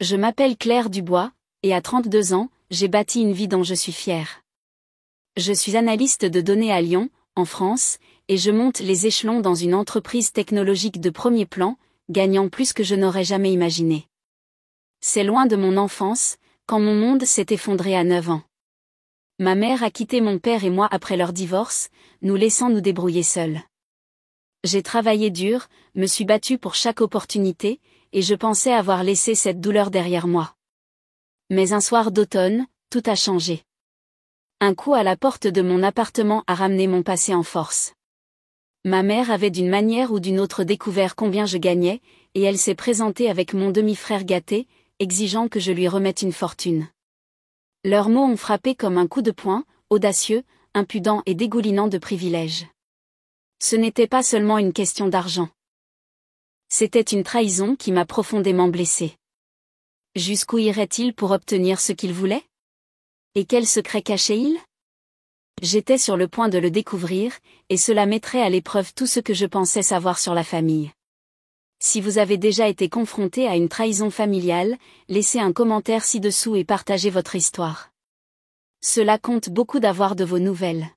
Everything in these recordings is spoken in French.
Je m'appelle Claire Dubois, et à 32 ans, j'ai bâti une vie dont je suis fière. Je suis analyste de données à Lyon, en France, et je monte les échelons dans une entreprise technologique de premier plan, gagnant plus que je n'aurais jamais imaginé. C'est loin de mon enfance, quand mon monde s'est effondré à 9 ans. Ma mère a quitté mon père et moi après leur divorce, nous laissant nous débrouiller seuls. J'ai travaillé dur, me suis battue pour chaque opportunité, et je pensais avoir laissé cette douleur derrière moi. Mais un soir d'automne, tout a changé. Un coup à la porte de mon appartement a ramené mon passé en force. Ma mère avait d'une manière ou d'une autre découvert combien je gagnais, et elle s'est présentée avec mon demi-frère gâté, exigeant que je lui remette une fortune. Leurs mots ont frappé comme un coup de poing, audacieux, impudent et dégoulinant de privilèges. Ce n'était pas seulement une question d'argent. C'était une trahison qui m'a profondément blessée. Jusqu'où irait-il pour obtenir ce qu'il voulait? Et quel secret cachait-il? J'étais sur le point de le découvrir, et cela mettrait à l'épreuve tout ce que je pensais savoir sur la famille. Si vous avez déjà été confronté à une trahison familiale, laissez un commentaire ci-dessous et partagez votre histoire. Cela compte beaucoup d'avoir de vos nouvelles.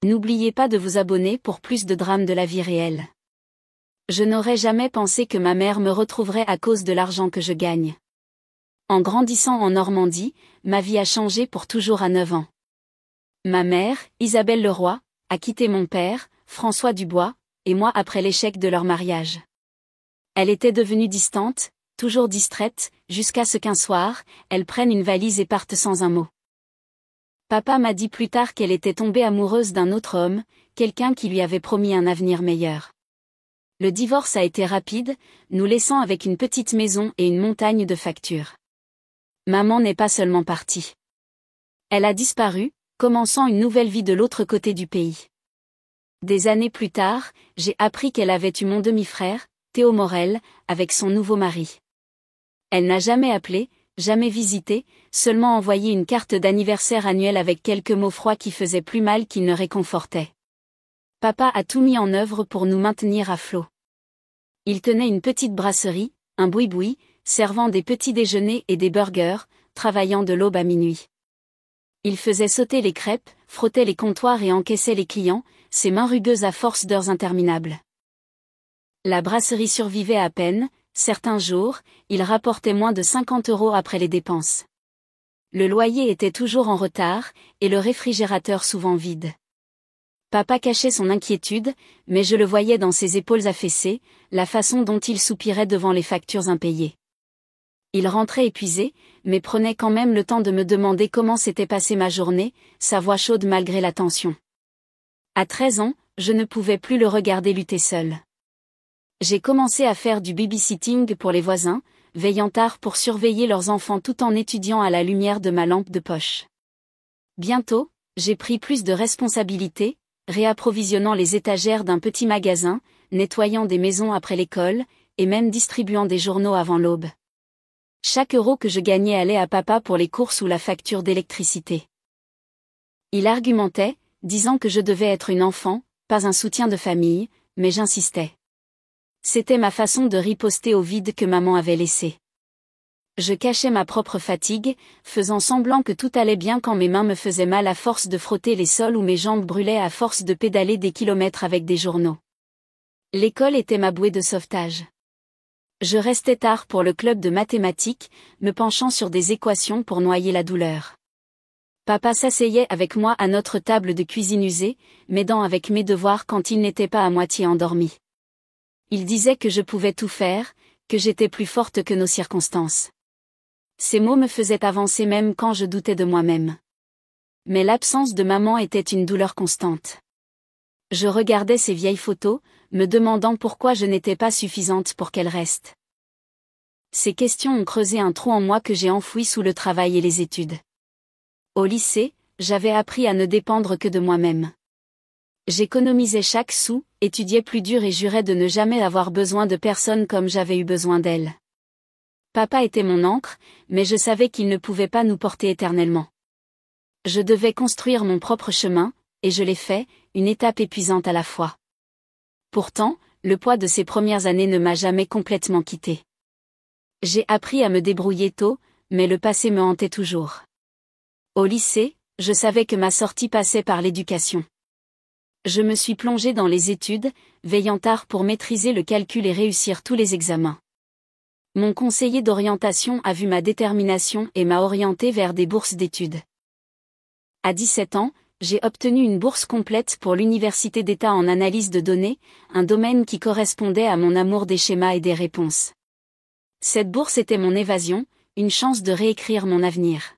N'oubliez pas de vous abonner pour plus de drames de la vie réelle. Je n'aurais jamais pensé que ma mère me retrouverait à cause de l'argent que je gagne. En grandissant en Normandie, ma vie a changé pour toujours à 9 ans. Ma mère, Isabelle Leroy, a quitté mon père, François Dubois, et moi après l'échec de leur mariage. Elle était devenue distante, toujours distraite, jusqu'à ce qu'un soir, elle prenne une valise et parte sans un mot. Papa m'a dit plus tard qu'elle était tombée amoureuse d'un autre homme, quelqu'un qui lui avait promis un avenir meilleur. Le divorce a été rapide, nous laissant avec une petite maison et une montagne de factures. Maman n'est pas seulement partie. Elle a disparu, commençant une nouvelle vie de l'autre côté du pays. Des années plus tard, j'ai appris qu'elle avait eu mon demi-frère, Théo Morel, avec son nouveau mari. Elle n'a jamais appelé, jamais visité, seulement envoyé une carte d'anniversaire annuelle avec quelques mots froids qui faisaient plus mal qu'ils ne réconfortaient. Papa a tout mis en œuvre pour nous maintenir à flot. Il tenait une petite brasserie, un boui-boui, servant des petits déjeuners et des burgers, travaillant de l'aube à minuit. Il faisait sauter les crêpes, frottait les comptoirs et encaissait les clients, ses mains rugueuses à force d'heures interminables. La brasserie survivait à peine, certains jours, il rapportait moins de 50 € après les dépenses. Le loyer était toujours en retard, et le réfrigérateur souvent vide. Papa cachait son inquiétude, mais je le voyais dans ses épaules affaissées, la façon dont il soupirait devant les factures impayées. Il rentrait épuisé, mais prenait quand même le temps de me demander comment s'était passée ma journée, sa voix chaude malgré la tension. À 13 ans, je ne pouvais plus le regarder lutter seul. J'ai commencé à faire du babysitting pour les voisins, veillant tard pour surveiller leurs enfants tout en étudiant à la lumière de ma lampe de poche. Bientôt, j'ai pris plus de responsabilités, réapprovisionnant les étagères d'un petit magasin, nettoyant des maisons après l'école, et même distribuant des journaux avant l'aube. Chaque euro que je gagnais allait à papa pour les courses ou la facture d'électricité. Il argumentait, disant que je devais être une enfant, pas un soutien de famille, mais j'insistais. C'était ma façon de riposter au vide que maman avait laissé. Je cachais ma propre fatigue, faisant semblant que tout allait bien quand mes mains me faisaient mal à force de frotter les sols ou mes jambes brûlaient à force de pédaler des kilomètres avec des journaux. L'école était ma bouée de sauvetage. Je restais tard pour le club de mathématiques, me penchant sur des équations pour noyer la douleur. Papa s'asseyait avec moi à notre table de cuisine usée, m'aidant avec mes devoirs quand il n'était pas à moitié endormi. Il disait que je pouvais tout faire, que j'étais plus forte que nos circonstances. Ces mots me faisaient avancer même quand je doutais de moi-même. Mais l'absence de maman était une douleur constante. Je regardais ces vieilles photos, me demandant pourquoi je n'étais pas suffisante pour qu'elle reste. Ces questions ont creusé un trou en moi que j'ai enfoui sous le travail et les études. Au lycée, j'avais appris à ne dépendre que de moi-même. J'économisais chaque sou, étudiais plus dur et jurais de ne jamais avoir besoin de personne comme j'avais eu besoin d'elle. Papa était mon ancre, mais je savais qu'il ne pouvait pas nous porter éternellement. Je devais construire mon propre chemin, et je l'ai fait, une étape épuisante à la fois. Pourtant, le poids de ces premières années ne m'a jamais complètement quitté. J'ai appris à me débrouiller tôt, mais le passé me hantait toujours. Au lycée, je savais que ma sortie passait par l'éducation. Je me suis plongée dans les études, veillant tard pour maîtriser le calcul et réussir tous les examens. Mon conseiller d'orientation a vu ma détermination et m'a orientée vers des bourses d'études. À 17 ans, j'ai obtenu une bourse complète pour l'Université d'État en analyse de données, un domaine qui correspondait à mon amour des schémas et des réponses. Cette bourse était mon évasion, une chance de réécrire mon avenir.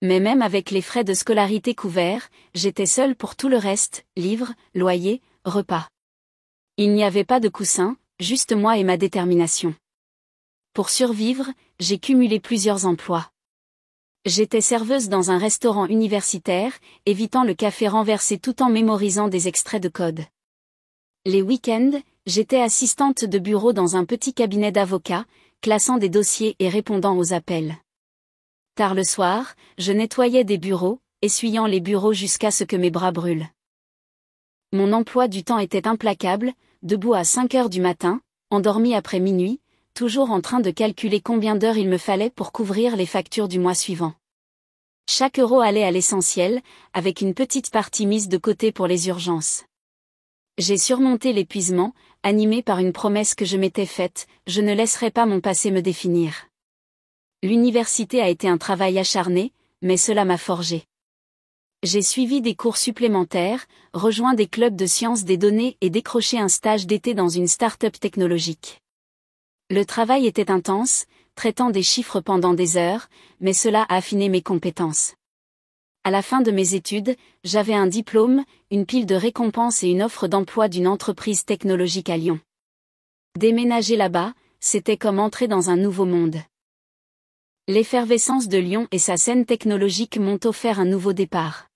Mais même avec les frais de scolarité couverts, j'étais seule pour tout le reste, livres, loyer, repas. Il n'y avait pas de coussin, juste moi et ma détermination. Pour survivre, j'ai cumulé plusieurs emplois. J'étais serveuse dans un restaurant universitaire, évitant le café renversé tout en mémorisant des extraits de code. Les week-ends, j'étais assistante de bureau dans un petit cabinet d'avocats, classant des dossiers et répondant aux appels. Tard le soir, je nettoyais des bureaux, essuyant les bureaux jusqu'à ce que mes bras brûlent. Mon emploi du temps était implacable, debout à 5 heures du matin, endormi après minuit, toujours en train de calculer combien d'heures il me fallait pour couvrir les factures du mois suivant. Chaque euro allait à l'essentiel, avec une petite partie mise de côté pour les urgences. J'ai surmonté l'épuisement, animé par une promesse que je m'étais faite, je ne laisserai pas mon passé me définir. L'université a été un travail acharné, mais cela m'a forgé. J'ai suivi des cours supplémentaires, rejoint des clubs de sciences des données et décroché un stage d'été dans une start-up technologique. Le travail était intense, traitant des chiffres pendant des heures, mais cela a affiné mes compétences. À la fin de mes études, j'avais un diplôme, une pile de récompenses et une offre d'emploi d'une entreprise technologique à Lyon. Déménager là-bas, c'était comme entrer dans un nouveau monde. L'effervescence de Lyon et sa scène technologique m'ont offert un nouveau départ.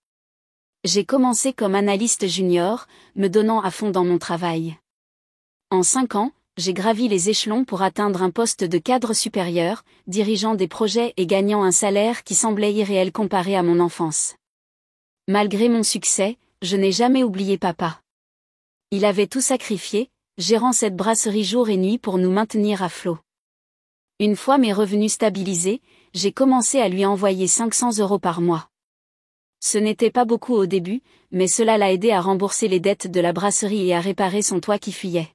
J'ai commencé comme analyste junior, me donnant à fond dans mon travail. En 5 ans, j'ai gravi les échelons pour atteindre un poste de cadre supérieur, dirigeant des projets et gagnant un salaire qui semblait irréel comparé à mon enfance. Malgré mon succès, je n'ai jamais oublié papa. Il avait tout sacrifié, gérant cette brasserie jour et nuit pour nous maintenir à flot. Une fois mes revenus stabilisés, j'ai commencé à lui envoyer 500 € par mois. Ce n'était pas beaucoup au début, mais cela l'a aidé à rembourser les dettes de la brasserie et à réparer son toit qui fuyait.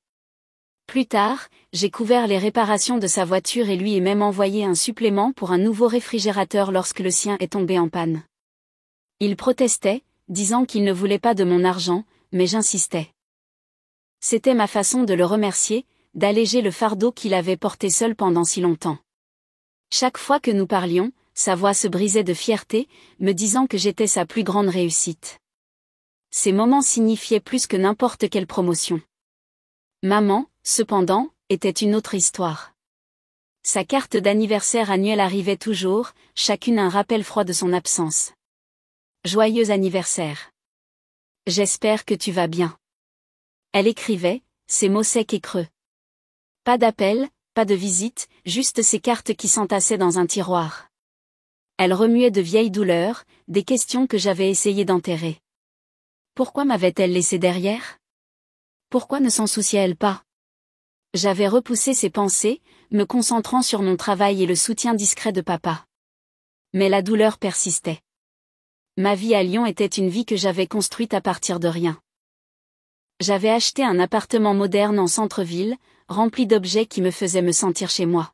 Plus tard, j'ai couvert les réparations de sa voiture et lui ai même envoyé un supplément pour un nouveau réfrigérateur lorsque le sien est tombé en panne. Il protestait, disant qu'il ne voulait pas de mon argent, mais j'insistais. C'était ma façon de le remercier, d'alléger le fardeau qu'il avait porté seul pendant si longtemps. Chaque fois que nous parlions, sa voix se brisait de fierté, me disant que j'étais sa plus grande réussite. Ces moments signifiaient plus que n'importe quelle promotion. Maman, cependant, était une autre histoire. Sa carte d'anniversaire annuelle arrivait toujours, chacune un rappel froid de son absence. Joyeux anniversaire. J'espère que tu vas bien. Elle écrivait, ses mots secs et creux. Pas d'appel, pas de visite, juste ces cartes qui s'entassaient dans un tiroir. Elle remuait de vieilles douleurs, des questions que j'avais essayé d'enterrer. Pourquoi m'avait-elle laissé derrière ? Pourquoi ne s'en souciait-elle pas ? J'avais repoussé ces pensées, me concentrant sur mon travail et le soutien discret de papa. Mais la douleur persistait. Ma vie à Lyon était une vie que j'avais construite à partir de rien. J'avais acheté un appartement moderne en centre-ville, rempli d'objets qui me faisaient me sentir chez moi.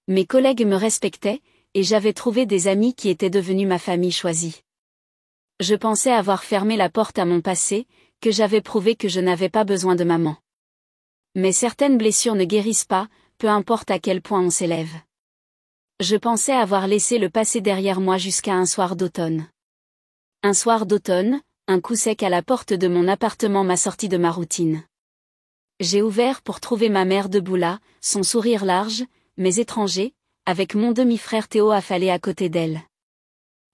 Mes collègues me respectaient, et j'avais trouvé des amis qui étaient devenus ma famille choisie. Je pensais avoir fermé la porte à mon passé, que j'avais prouvé que je n'avais pas besoin de maman. Mais certaines blessures ne guérissent pas, peu importe à quel point on s'élève. Je pensais avoir laissé le passé derrière moi jusqu'à un soir d'automne. Un soir d'automne, un coup sec à la porte de mon appartement m'a sorti de ma routine. J'ai ouvert pour trouver ma mère debout là, son sourire large, mais étranger, avec mon demi-frère Théo affalé à côté d'elle.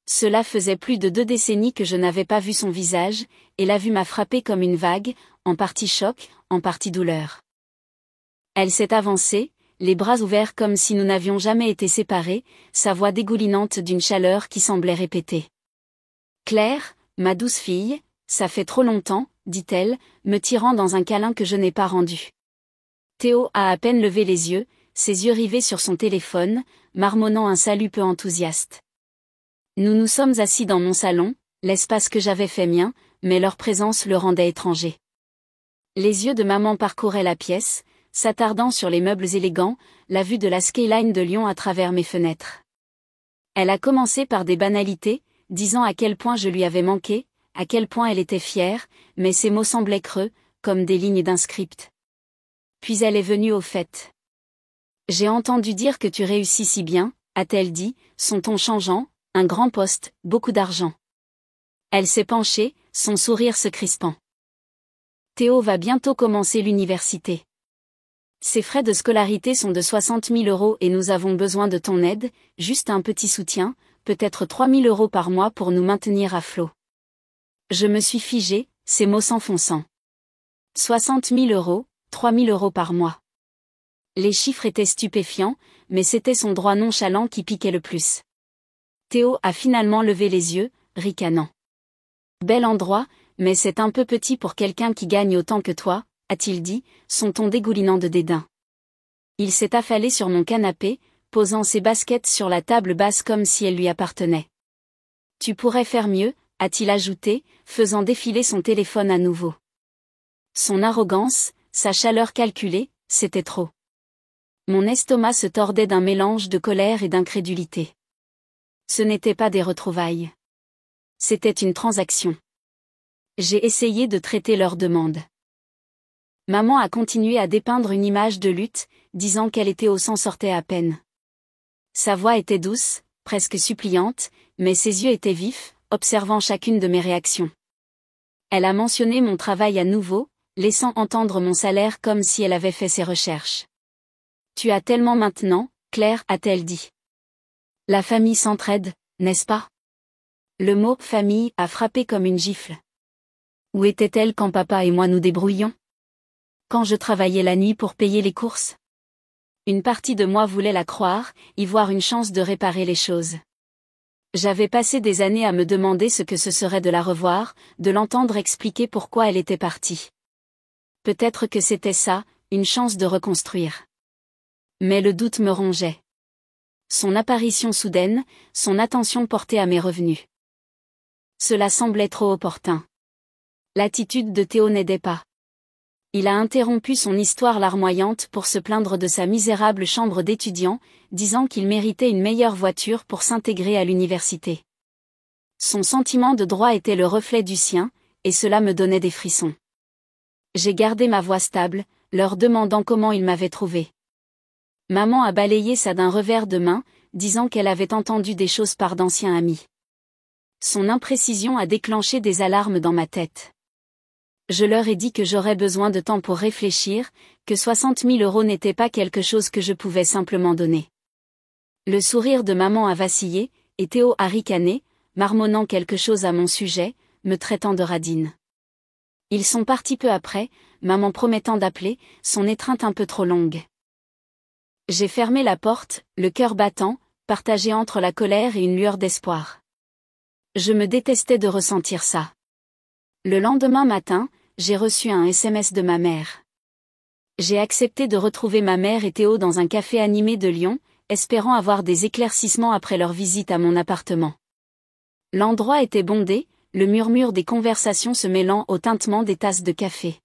Cela faisait plus de 2 décennies que je n'avais pas vu son visage, et la vue m'a frappé comme une vague, en partie choc, en partie douleur. Elle s'est avancée, les bras ouverts comme si nous n'avions jamais été séparés, sa voix dégoulinante d'une chaleur qui semblait répéter. « Claire, ma douce fille, ça fait trop longtemps, dit-elle, me tirant dans un câlin que je n'ai pas rendu. Théo a à peine levé les yeux, ses yeux rivés sur son téléphone, marmonnant un salut peu enthousiaste. Nous nous sommes assis dans mon salon, l'espace que j'avais fait mien, mais leur présence le rendait étranger. Les yeux de maman parcouraient la pièce, s'attardant sur les meubles élégants, la vue de la skyline de Lyon à travers mes fenêtres. Elle a commencé par des banalités, disant à quel point je lui avais manqué, à quel point elle était fière, mais ces mots semblaient creux, comme des lignes d'un script. Puis elle est venue au fait. J'ai entendu dire que tu réussis si bien, a-t-elle dit, son ton changeant, un grand poste, beaucoup d'argent. Elle s'est penchée, son sourire se crispant. Théo va bientôt commencer l'université. Ses frais de scolarité sont de 60 000 € et nous avons besoin de ton aide, juste un petit soutien, peut-être 3 000 € par mois pour nous maintenir à flot. Je me suis figée, ces mots s'enfonçant. 60 000 €, 3 000 € par mois. Les chiffres étaient stupéfiants, mais c'était son droit nonchalant qui piquait le plus. Théo a finalement levé les yeux, ricanant. Bel endroit, mais c'est un peu petit pour quelqu'un qui gagne autant que toi, a-t-il dit, son ton dégoulinant de dédain. Il s'est affalé sur mon canapé, posant ses baskets sur la table basse comme si elles lui appartenaient. Tu pourrais faire mieux, a-t-il ajouté, faisant défiler son téléphone à nouveau. Son arrogance, sa chaleur calculée, c'était trop. Mon estomac se tordait d'un mélange de colère et d'incrédulité. Ce n'était pas des retrouvailles. C'était une transaction. J'ai essayé de traiter leur demande. Maman a continué à dépeindre une image de lutte, disant qu'elle était au s'en sortait à peine. Sa voix était douce, presque suppliante, mais ses yeux étaient vifs, observant chacune de mes réactions. Elle a mentionné mon travail à nouveau, laissant entendre mon salaire comme si elle avait fait ses recherches. Tu as tellement maintenant, Claire, a-t-elle dit. La famille s'entraide, n'est-ce pas? Le mot « famille » a frappé comme une gifle. Où était-elle quand papa et moi nous débrouillions? Quand je travaillais la nuit pour payer les courses? Une partie de moi voulait la croire, y voir une chance de réparer les choses. J'avais passé des années à me demander ce que ce serait de la revoir, de l'entendre expliquer pourquoi elle était partie. Peut-être que c'était ça, une chance de reconstruire. Mais le doute me rongeait. Son apparition soudaine, son attention portée à mes revenus. Cela semblait trop opportun. L'attitude de Théo n'aidait pas. Il a interrompu son histoire larmoyante pour se plaindre de sa misérable chambre d'étudiant, disant qu'il méritait une meilleure voiture pour s'intégrer à l'université. Son sentiment de droit était le reflet du sien, et cela me donnait des frissons. J'ai gardé ma voix stable, leur demandant comment ils m'avaient trouvé. Maman a balayé ça d'un revers de main, disant qu'elle avait entendu des choses par d'anciens amis. Son imprécision a déclenché des alarmes dans ma tête. Je leur ai dit que j'aurais besoin de temps pour réfléchir, que 60 000 € n'était pas quelque chose que je pouvais simplement donner. Le sourire de maman a vacillé, et Théo a ricané, marmonnant quelque chose à mon sujet, me traitant de radine. Ils sont partis peu après, maman promettant d'appeler, son étreinte un peu trop longue. J'ai fermé la porte, le cœur battant, partagé entre la colère et une lueur d'espoir. Je me détestais de ressentir ça. Le lendemain matin, j'ai reçu un SMS de ma mère. J'ai accepté de retrouver ma mère et Théo dans un café animé de Lyon, espérant avoir des éclaircissements après leur visite à mon appartement. L'endroit était bondé, le murmure des conversations se mêlant au tintement des tasses de café.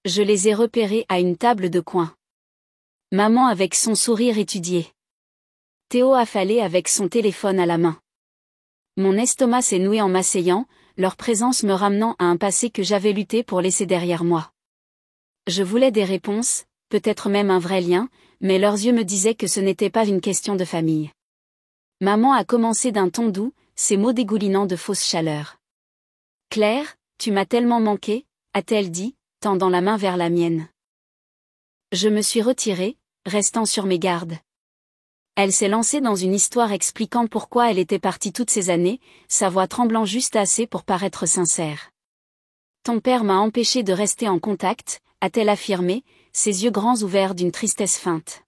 Je les ai repérés à une table de coin. Maman avec son sourire étudié. Théo affalé avec son téléphone à la main. Mon estomac s'est noué en m'asseyant, leur présence me ramenant à un passé que j'avais lutté pour laisser derrière moi. Je voulais des réponses, peut-être même un vrai lien, mais leurs yeux me disaient que ce n'était pas une question de famille. Maman a commencé d'un ton doux, ses mots dégoulinant de fausse chaleur. « Claire, tu m'as tellement manqué », a-t-elle dit, tendant la main vers la mienne. Je me suis retirée, restant sur mes gardes. Elle s'est lancée dans une histoire expliquant pourquoi elle était partie toutes ces années, sa voix tremblant juste assez pour paraître sincère. Ton père m'a empêché de rester en contact, a-t-elle affirmé, ses yeux grands ouverts d'une tristesse feinte.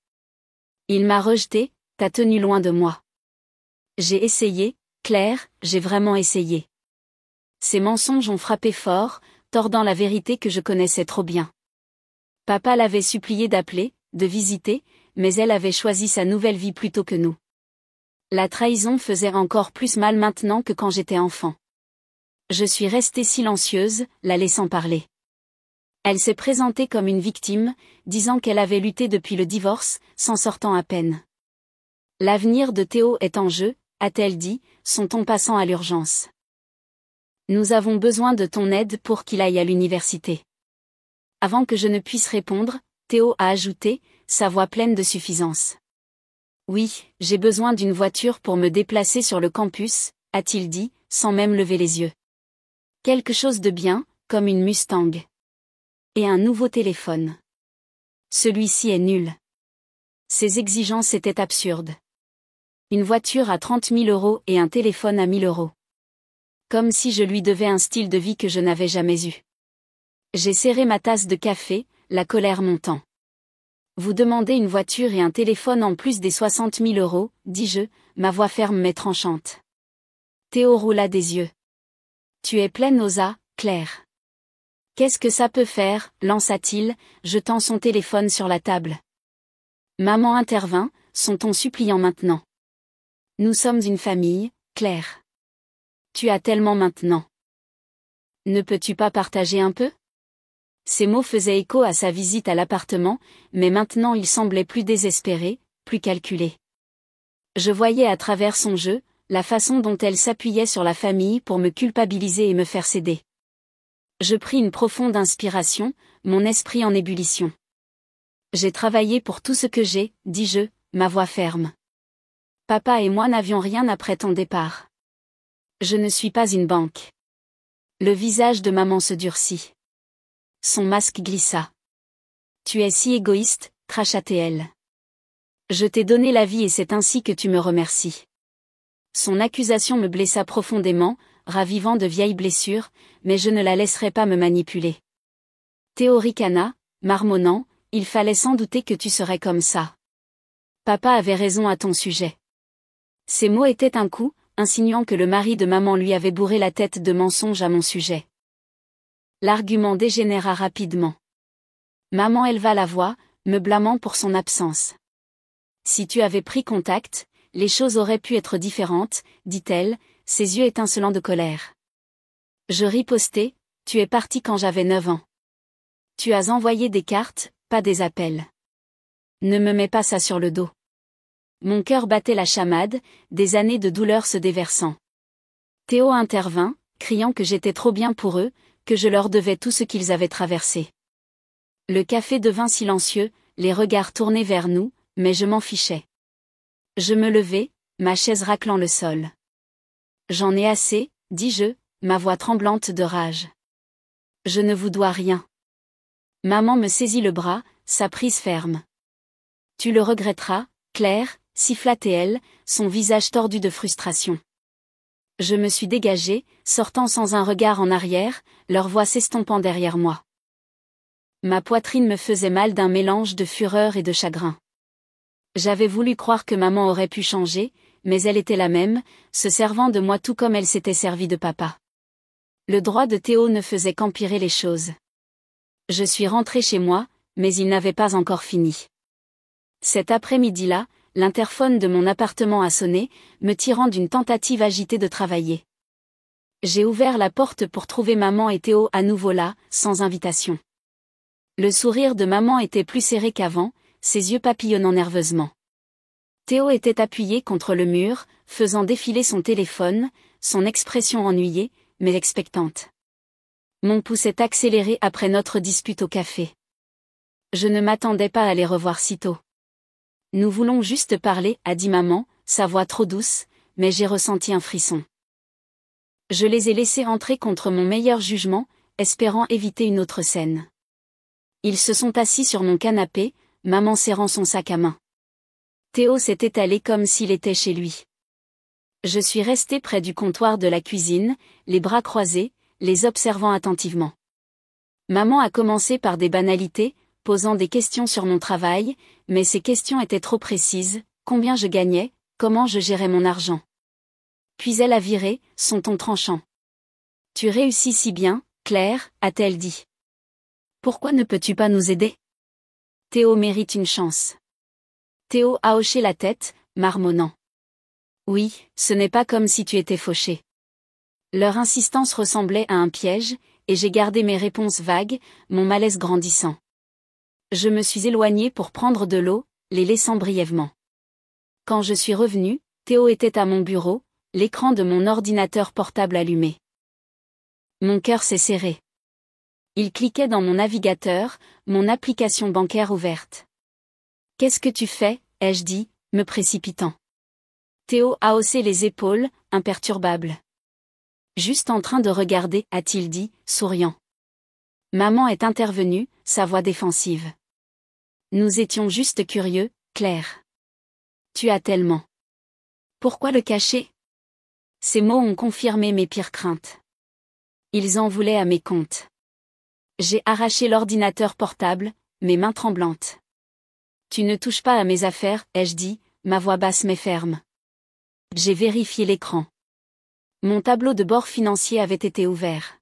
Il m'a rejetée, t'a tenu loin de moi. J'ai essayé, Claire, j'ai vraiment essayé. Ces mensonges ont frappé fort, tordant la vérité que je connaissais trop bien. Papa l'avait supplié d'appeler, de visiter, mais elle avait choisi sa nouvelle vie plutôt que nous. La trahison faisait encore plus mal maintenant que quand j'étais enfant. Je suis restée silencieuse, la laissant parler. Elle s'est présentée comme une victime, disant qu'elle avait lutté depuis le divorce, s'en sortant à peine. L'avenir de Théo est en jeu, a-t-elle dit, son ton passant à l'urgence. Nous avons besoin de ton aide pour qu'il aille à l'université. Avant que je ne puisse répondre, Théo a ajouté, sa voix pleine de suffisance. Oui, j'ai besoin d'une voiture pour me déplacer sur le campus, a-t-il dit, sans même lever les yeux. Quelque chose de bien, comme une Mustang. Et un nouveau téléphone. Celui-ci est nul. Ses exigences étaient absurdes. Une voiture à 30 000 € et un téléphone à 1 000 €. Comme si je lui devais un style de vie que je n'avais jamais eu. J'ai serré ma tasse de café, la colère montant. Vous demandez une voiture et un téléphone en plus des 60 000 €, dis-je, ma voix ferme mais tranchante. Théo roula des yeux. Tu es pleine Osa, Claire. Qu'est-ce que ça peut faire, lança-t-il, jetant son téléphone sur la table. Maman intervint, son ton suppliant maintenant. Nous sommes une famille, Claire. Tu as tellement maintenant. Ne peux-tu pas partager un peu ? Ces mots faisaient écho à sa visite à l'appartement, mais maintenant il semblait plus désespéré, plus calculé. Je voyais à travers son jeu, la façon dont elle s'appuyait sur la famille pour me culpabiliser et me faire céder. Je pris une profonde inspiration, mon esprit en ébullition. J'ai travaillé pour tout ce que j'ai, dis-je, ma voix ferme. Papa et moi n'avions rien après ton départ. Je ne suis pas une banque. Le visage de maman se durcit. Son masque glissa. Tu es si égoïste, cracha-t-elle. Je t'ai donné la vie et c'est ainsi que tu me remercies. Son accusation me blessa profondément, ravivant de vieilles blessures, mais je ne la laisserai pas me manipuler. Théo ricana, marmonnant, il fallait sans douter que tu serais comme ça. Papa avait raison à ton sujet. Ces mots étaient un coup, insinuant que le mari de maman lui avait bourré la tête de mensonges à mon sujet. L'argument dégénéra rapidement. Maman éleva la voix, me blâmant pour son absence. Si tu avais pris contact, les choses auraient pu être différentes, dit-elle, ses yeux étincelants de colère. Je ripostai, tu es parti quand j'avais 9 ans. Tu as envoyé des cartes, pas des appels. Ne me mets pas ça sur le dos. Mon cœur battait la chamade, des années de douleur se déversant. Théo intervint, criant que j'étais trop bien pour eux, que je leur devais tout ce qu'ils avaient traversé. Le café devint silencieux, les regards tournés vers nous, mais je m'en fichais. Je me levai, ma chaise raclant le sol. J'en ai assez, dis-je, ma voix tremblante de rage. Je ne vous dois rien. Maman me saisit le bras, sa prise ferme. Tu le regretteras, Claire, siffla-t-elle, son visage tordu de frustration. Je me suis dégagée, sortant sans un regard en arrière, leur voix s'estompant derrière moi. Ma poitrine me faisait mal d'un mélange de fureur et de chagrin. J'avais voulu croire que maman aurait pu changer, mais elle était la même, se servant de moi tout comme elle s'était servie de papa. Le droit de Théo ne faisait qu'empirer les choses. Je suis rentrée chez moi, mais il n'avait pas encore fini. Cet après-midi-là, l'interphone de mon appartement a sonné, me tirant d'une tentative agitée de travailler. J'ai ouvert la porte pour trouver maman et Théo à nouveau là, sans invitation. Le sourire de maman était plus serré qu'avant, ses yeux papillonnant nerveusement. Théo était appuyé contre le mur, faisant défiler son téléphone, son expression ennuyée, mais expectante. Mon pouls est accéléré après notre dispute au café. Je ne m'attendais pas à les revoir si tôt. Nous voulons juste parler, a dit maman, sa voix trop douce, mais j'ai ressenti un frisson. Je les ai laissés entrer contre mon meilleur jugement, espérant éviter une autre scène. Ils se sont assis sur mon canapé, maman serrant son sac à main. Théo s'est étalé comme s'il était chez lui. Je suis restée près du comptoir de la cuisine, les bras croisés, les observant attentivement. Maman a commencé par des banalités, posant des questions sur mon travail, mais ces questions étaient trop précises, combien je gagnais, comment je gérais mon argent. Puis elle a viré, son ton tranchant. Tu réussis si bien, Claire, a-t-elle dit. Pourquoi ne peux-tu pas nous aider ? Théo mérite une chance. Théo a hoché la tête, marmonnant. Oui, ce n'est pas comme si tu étais fauché. Leur insistance ressemblait à un piège, et j'ai gardé mes réponses vagues, mon malaise grandissant. Je me suis éloignée pour prendre de l'eau, les laissant brièvement. Quand je suis revenue, Théo était à mon bureau, l'écran de mon ordinateur portable allumé. Mon cœur s'est serré. Il cliquait dans mon navigateur, mon application bancaire ouverte. « Qu'est-ce que tu fais ?» ai-je dit, me précipitant. Théo a haussé les épaules, imperturbable. « Juste en train de regarder » a-t-il dit, souriant. Maman est intervenue, sa voix défensive. Nous étions juste curieux, Claire. Tu as tellement. Pourquoi le cacher? Ces mots ont confirmé mes pires craintes. Ils en voulaient à mes comptes. J'ai arraché l'ordinateur portable, mes mains tremblantes. Tu ne touches pas à mes affaires, ai-je dit, ma voix basse mais ferme. J'ai vérifié l'écran. Mon tableau de bord financier avait été ouvert.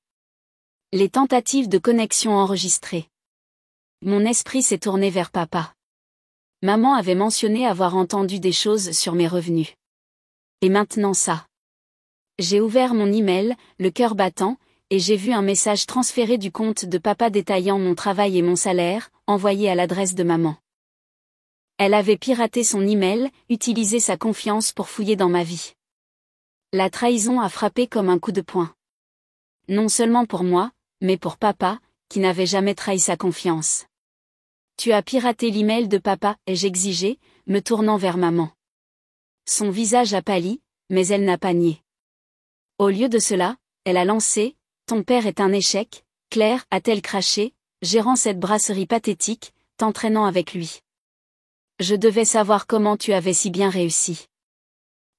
Les tentatives de connexion enregistrées. Mon esprit s'est tourné vers papa. Maman avait mentionné avoir entendu des choses sur mes revenus. Et maintenant ça. J'ai ouvert mon email, le cœur battant, et j'ai vu un message transféré du compte de papa détaillant mon travail et mon salaire, envoyé à l'adresse de maman. Elle avait piraté son email, utilisé sa confiance pour fouiller dans ma vie. La trahison a frappé comme un coup de poing. Non seulement pour moi, mais pour papa, qui n'avait jamais trahi sa confiance. Tu as piraté l'email de papa, ai-je exigé, me tournant vers maman. Son visage a pâli, mais elle n'a pas nié. Au lieu de cela, elle a lancé « Ton père est un échec », Claire, a-t-elle craché, gérant cette brasserie pathétique, t'entraînant avec lui. Je devais savoir comment tu avais si bien réussi.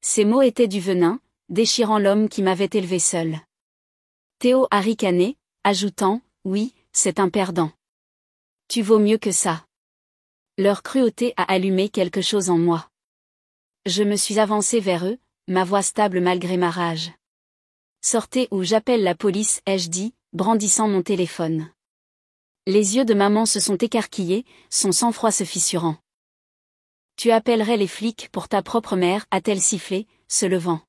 Ces mots étaient du venin, déchirant l'homme qui m'avait élevé seul. Théo a ricané, ajoutant « Oui, c'est un perdant. Tu vaux mieux que ça. » Leur cruauté a allumé quelque chose en moi. Je me suis avancée vers eux, ma voix stable malgré ma rage. « Sortez ou j'appelle la police » ai-je dit, brandissant mon téléphone. Les yeux de maman se sont écarquillés, son sang-froid se fissurant. « Tu appellerais les flics pour ta propre mère » a-t-elle sifflé, se levant.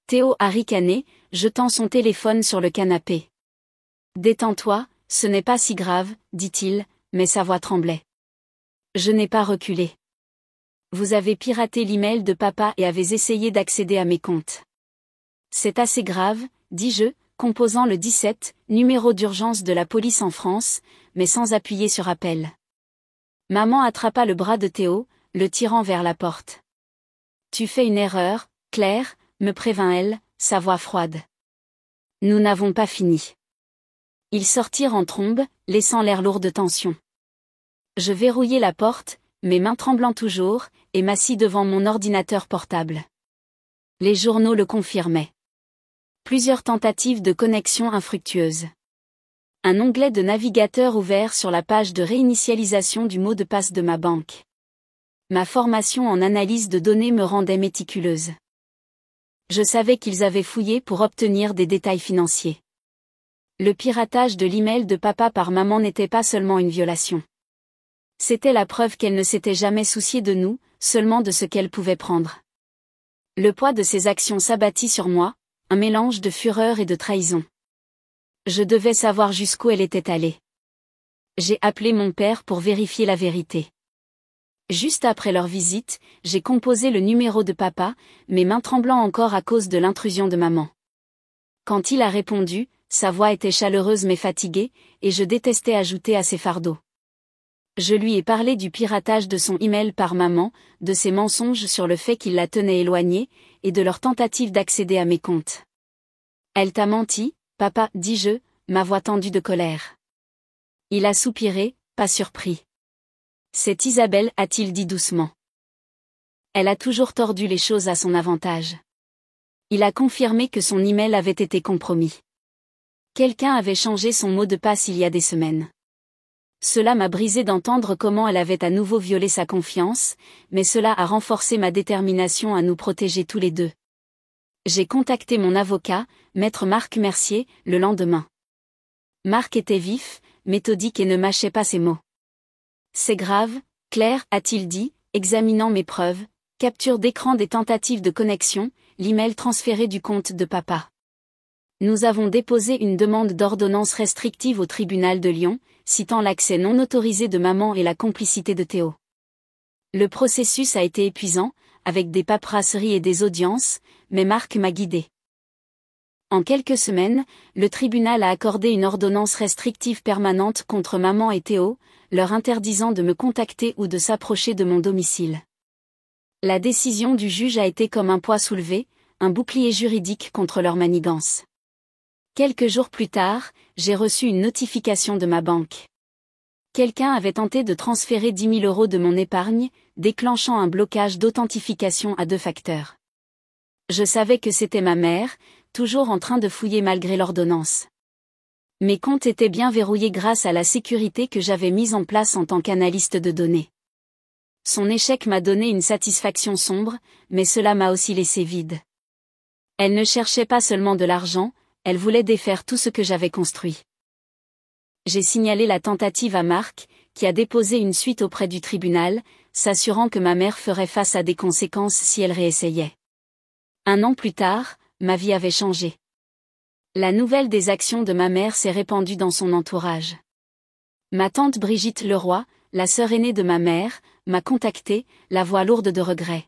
Théo a ricané, jetant son téléphone sur le canapé. « Détends-toi, ce n'est pas si grave, dit-il, mais sa voix tremblait. Je n'ai pas reculé. Vous avez piraté l'email de papa et avez essayé d'accéder à mes comptes. C'est assez grave, dis-je, composant le 17, numéro d'urgence de la police en France, mais sans appuyer sur appel. Maman attrapa le bras de Théo, le tirant vers la porte. Tu fais une erreur, Claire, me prévint-elle, sa voix froide. Nous n'avons pas fini. Ils sortirent en trombe, laissant l'air lourd de tension. Je verrouillai la porte, mes mains tremblant toujours, et m'assis devant mon ordinateur portable. Les journaux le confirmaient. Plusieurs tentatives de connexion infructueuses. Un onglet de navigateur ouvert sur la page de réinitialisation du mot de passe de ma banque. Ma formation en analyse de données me rendait méticuleuse. Je savais qu'ils avaient fouillé pour obtenir des détails financiers. Le piratage de l'email de papa par maman n'était pas seulement une violation. C'était la preuve qu'elle ne s'était jamais souciée de nous, seulement de ce qu'elle pouvait prendre. Le poids de ses actions s'abattit sur moi, un mélange de fureur et de trahison. Je devais savoir jusqu'où elle était allée. J'ai appelé mon père pour vérifier la vérité. Juste après leur visite, j'ai composé le numéro de papa, mes mains tremblant encore à cause de l'intrusion de maman. Quand il a répondu, sa voix était chaleureuse mais fatiguée, et je détestais ajouter à ses fardeaux. Je lui ai parlé du piratage de son email par maman, de ses mensonges sur le fait qu'il la tenait éloignée, et de leur tentative d'accéder à mes comptes. Elle t'a menti, papa, dis-je, ma voix tendue de colère. Il a soupiré, pas surpris. C'est Isabelle, a-t-il dit doucement. Elle a toujours tordu les choses à son avantage. Il a confirmé que son email avait été compromis. Quelqu'un avait changé son mot de passe il y a des semaines. Cela m'a brisé d'entendre comment elle avait à nouveau violé sa confiance, mais cela a renforcé ma détermination à nous protéger tous les deux. J'ai contacté mon avocat, maître Marc Mercier, le lendemain. Marc était vif, méthodique et ne mâchait pas ses mots. C'est grave, Claire, a-t-il dit, examinant mes preuves, capture d'écran des tentatives de connexion, l'email transféré du compte de papa. Nous avons déposé une demande d'ordonnance restrictive au tribunal de Lyon, citant l'accès non autorisé de maman et la complicité de Théo. Le processus a été épuisant, avec des paperasseries et des audiences, mais Marc m'a guidé. En quelques semaines, le tribunal a accordé une ordonnance restrictive permanente contre maman et Théo, leur interdisant de me contacter ou de s'approcher de mon domicile. La décision du juge a été comme un poids soulevé, un bouclier juridique contre leur manigance. Quelques jours plus tard, j'ai reçu une notification de ma banque. Quelqu'un avait tenté de transférer 10 000 € de mon épargne, déclenchant un blocage d'authentification à 2 facteurs. Je savais que c'était ma mère, toujours en train de fouiller malgré l'ordonnance. Mes comptes étaient bien verrouillés grâce à la sécurité que j'avais mise en place en tant qu'analyste de données. Son échec m'a donné une satisfaction sombre, mais cela m'a aussi laissé vide. Elle ne cherchait pas seulement de l'argent, elle voulait défaire tout ce que j'avais construit. J'ai signalé la tentative à Marc, qui a déposé une suite auprès du tribunal, s'assurant que ma mère ferait face à des conséquences si elle réessayait. 1 an plus tard, ma vie avait changé. La nouvelle des actions de ma mère s'est répandue dans son entourage. Ma tante Brigitte Leroy, la sœur aînée de ma mère, m'a contactée, la voix lourde de regrets.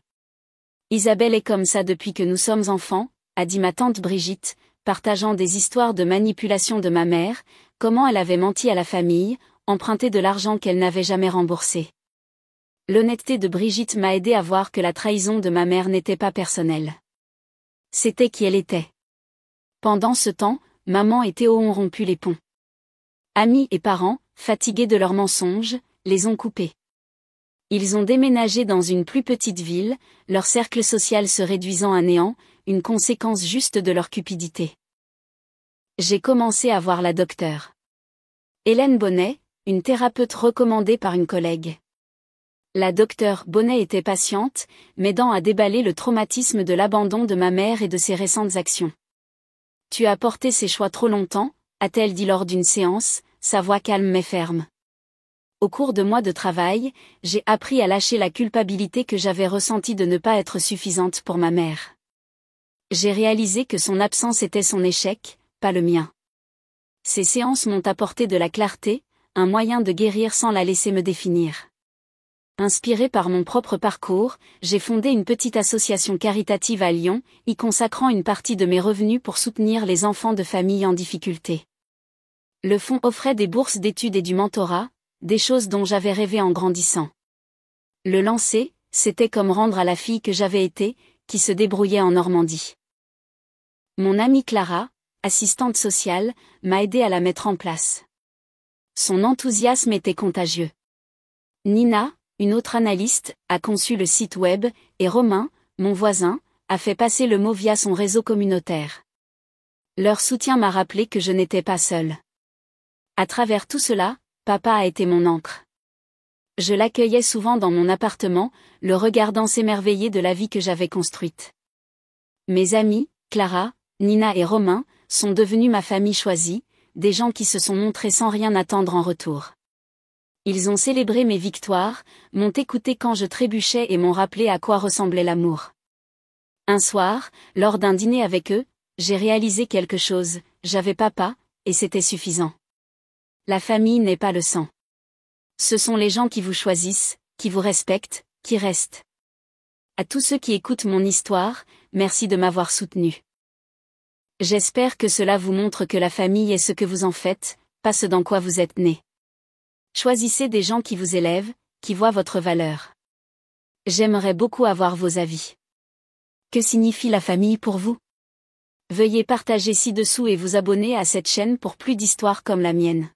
Isabelle est comme ça depuis que nous sommes enfants, a dit ma tante Brigitte, partageant des histoires de manipulation de ma mère, comment elle avait menti à la famille, emprunté de l'argent qu'elle n'avait jamais remboursé. L'honnêteté de Brigitte m'a aidé à voir que la trahison de ma mère n'était pas personnelle. C'était qui elle était. Pendant ce temps, maman et Théo ont rompu les ponts. Amis et parents, fatigués de leurs mensonges, les ont coupés. Ils ont déménagé dans une plus petite ville, leur cercle social se réduisant à néant, une conséquence juste de leur cupidité. J'ai commencé à voir la docteure Hélène Bonnet, une thérapeute recommandée par une collègue. La docteure Bonnet était patiente, m'aidant à déballer le traumatisme de l'abandon de ma mère et de ses récentes actions. « Tu as porté ces choix trop longtemps », a-t-elle dit lors d'une séance, sa voix calme mais ferme. Au cours de mois de travail, j'ai appris à lâcher la culpabilité que j'avais ressentie de ne pas être suffisante pour ma mère. J'ai réalisé que son absence était son échec, pas le mien. Ces séances m'ont apporté de la clarté, un moyen de guérir sans la laisser me définir. Inspiré par mon propre parcours, j'ai fondé une petite association caritative à Lyon, y consacrant une partie de mes revenus pour soutenir les enfants de familles en difficulté. Le fonds offrait des bourses d'études et du mentorat, des choses dont j'avais rêvé en grandissant. Le lancer, c'était comme rendre à la fille que j'avais été, qui se débrouillait en Normandie. Mon amie Clara, assistante sociale, m'a aidé à la mettre en place. Son enthousiasme était contagieux. Nina, une autre analyste, a conçu le site web, et Romain, mon voisin, a fait passer le mot via son réseau communautaire. Leur soutien m'a rappelé que je n'étais pas seule. À travers tout cela, papa a été mon ancre. Je l'accueillais souvent dans mon appartement, le regardant s'émerveiller de la vie que j'avais construite. Mes amis, Clara, Nina et Romain, sont devenus ma famille choisie, des gens qui se sont montrés sans rien attendre en retour. Ils ont célébré mes victoires, m'ont écouté quand je trébuchais et m'ont rappelé à quoi ressemblait l'amour. Un soir, lors d'un dîner avec eux, j'ai réalisé quelque chose, j'avais papa, et c'était suffisant. La famille n'est pas le sang. Ce sont les gens qui vous choisissent, qui vous respectent, qui restent. À tous ceux qui écoutent mon histoire, merci de m'avoir soutenu. J'espère que cela vous montre que la famille est ce que vous en faites, pas ce dans quoi vous êtes né. Choisissez des gens qui vous élèvent, qui voient votre valeur. J'aimerais beaucoup avoir vos avis. Que signifie la famille pour vous? Veuillez partager ci-dessous et vous abonner à cette chaîne pour plus d'histoires comme la mienne.